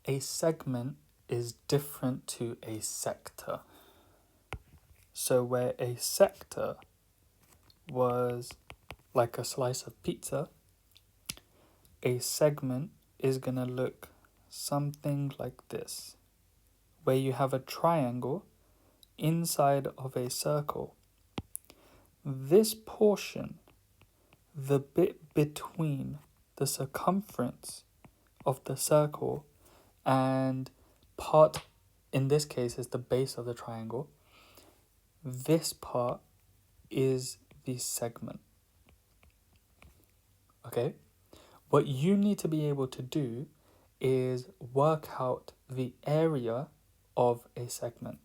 A segment is different to a sector. So where a sector was like a slice of pizza, a segment is going to look something like this, where you have a triangle inside of a circle. This portion, the bit between the circumference of the circle and part, in this case is the base of the triangle, this part is the segment. Okay? What you need to be able to do is work out the area of a segment.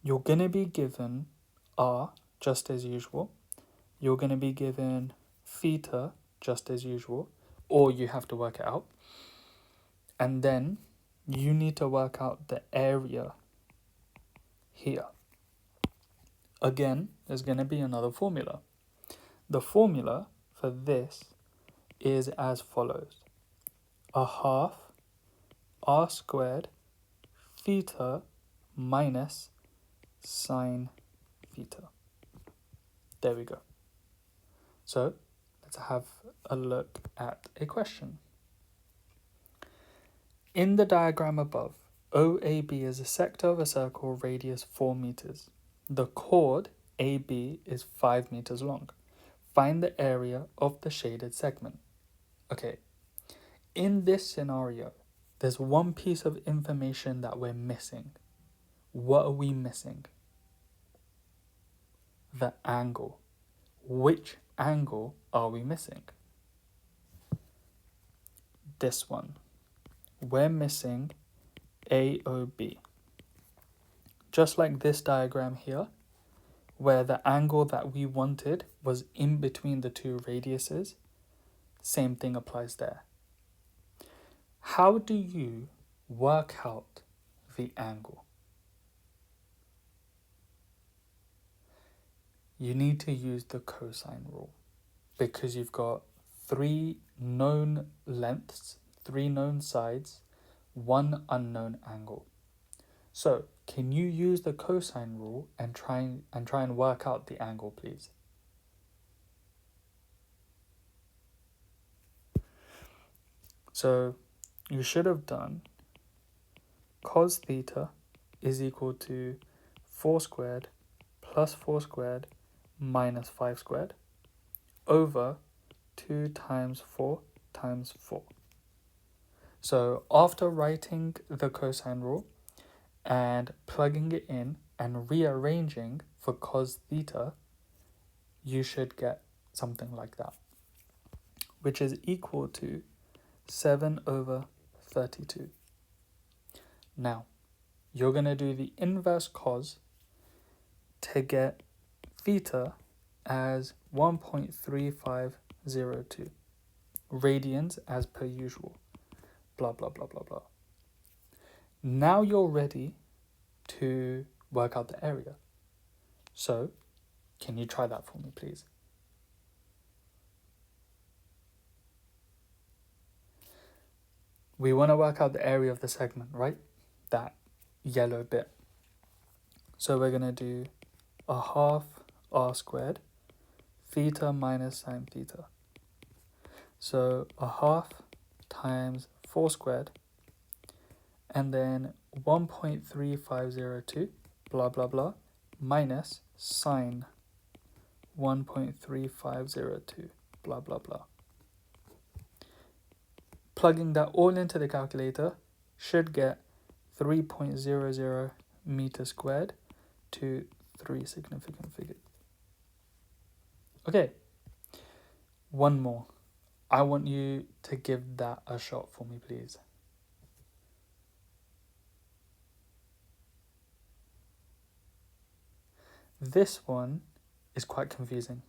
You're going to be given r just as usual. You're going to be given theta just as usual, or you have to work it out. And then you need to work out the area here. Again, there's going to be another formula. The formula for this is as follows. A half r squared theta minus sine theta. There we go. So let's have a look at a question. In the diagram above, OAB is a sector of a circle radius 4 meters. The chord AB is 5 meters long. Find the area of the shaded segment. Okay, in this scenario, there's one piece of information that we're missing. What are we missing? The angle. Which angle are we missing? This one. We're missing AOB. Just like this diagram here, where the angle that we wanted was in between the two radiuses, same thing applies there. How do you work out the angle? You need to use the cosine rule because you've got 3 known lengths, 3 known sides, 1 unknown angle. So, can you use the cosine rule and try and work out the angle, please? So, you should have done cos theta is equal to 4 squared plus 4 squared minus 5 squared over 2 times 4 times 4. So after writing the cosine rule and plugging it in and rearranging for cos theta, you should get something like that, which is equal to 7 over 32. Now, you're going to do the inverse cos to get theta as 1.3502 radians as per usual, blah, blah, blah, blah, blah. Now you're ready to work out the area. So, can you try that for me, please? We want to work out the area of the segment, right? That yellow bit. So we're going to do a half r squared theta minus sine theta. So a half times 4 squared and then 1.3502 blah blah blah minus sine 1.3502 blah blah blah. Plugging that all into the calculator should get 3.00 meters squared to 3 significant figures. Okay, one more. I want you to give that a shot for me, please. This one is quite confusing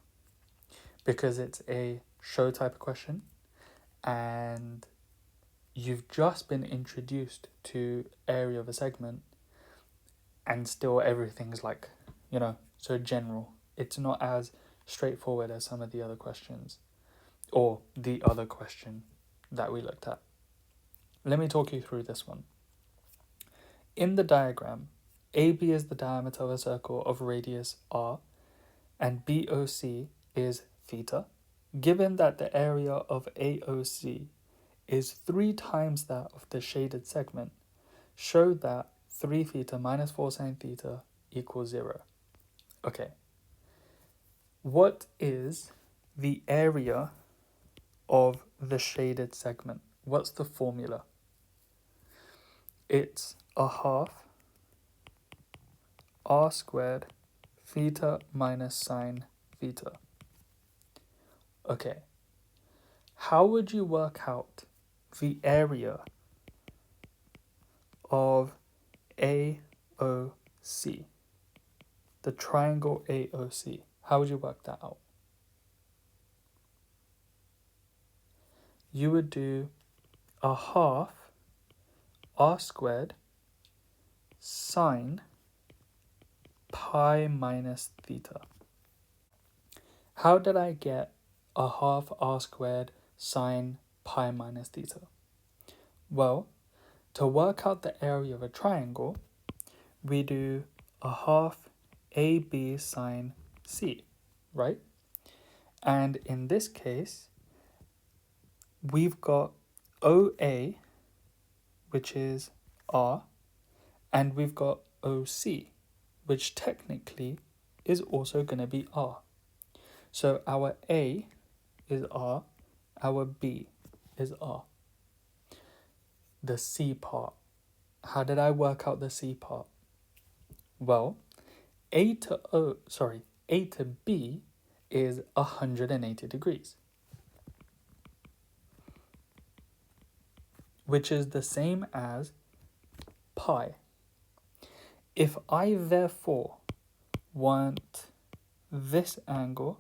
because it's a show type of question and you've just been introduced to area of a segment and still everything's like, so general. It's not as straightforward as some of the other questions or the other question that we looked at. let me talk you through this one. In the diagram, AB is the diameter of a circle of radius r, and BOC is theta. Given that the area of AOC is 3 times that of the shaded segment, show that 3 theta minus 4 sine theta equals 0. Okay, what is the area of the shaded segment? What's the formula? It's a half r squared theta minus sine theta. Okay, how would you work out the area of AOC, the triangle AOC? How would you work that out? You would do a half r squared sine pi minus theta. How did I get a half r squared sine pi minus theta? Well, to work out the area of a triangle, we do a half AB sine C, right? And in this case, we've got OA, which is R, and we've got OC, which technically is also going to be R. So our A is R, our B is R. The C part. How did I work out the C part? Well, A to B is 180 degrees, which is the same as pi. If I therefore want this angle,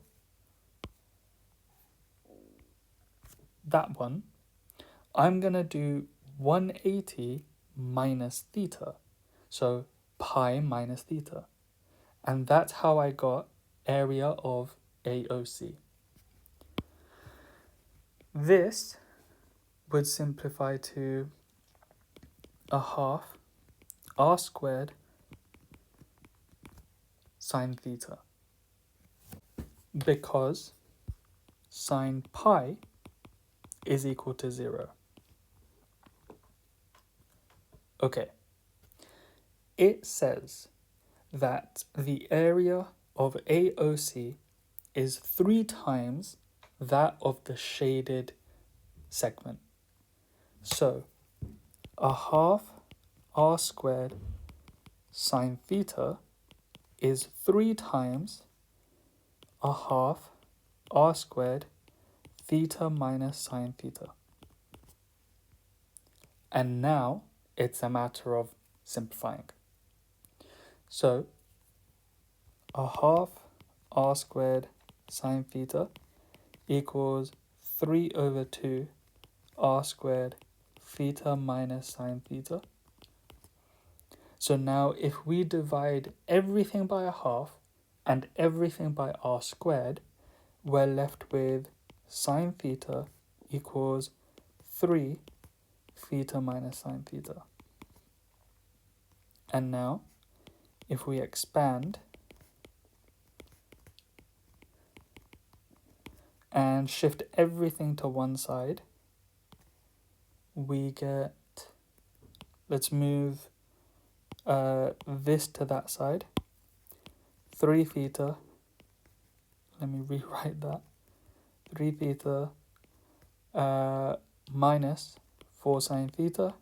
that one, I'm going to do 180 minus theta. So pi minus theta. And that's how I got area of AOC. This would simplify to a half r squared sine theta, because sine pi is equal to 0. Okay, it says that the area of AOC is 3 times that of the shaded segment. So a half r squared sine theta is 3 times a half r squared theta minus sine theta. And now it's a matter of simplifying. So a half r squared sine theta equals 3 over 2 r squared theta minus sine theta. So now if we divide everything by a half and everything by r squared, we're left with sine theta equals 3 theta minus sine theta. And now, if we expand and shift everything to one side, we get, let's move this to that side, 3 theta, let me rewrite that, 3 theta minus 4 sine theta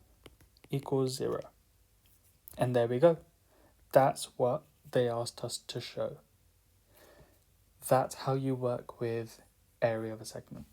equals 0. And there we go. That's what they asked us to show. That's how you work with area of a segment.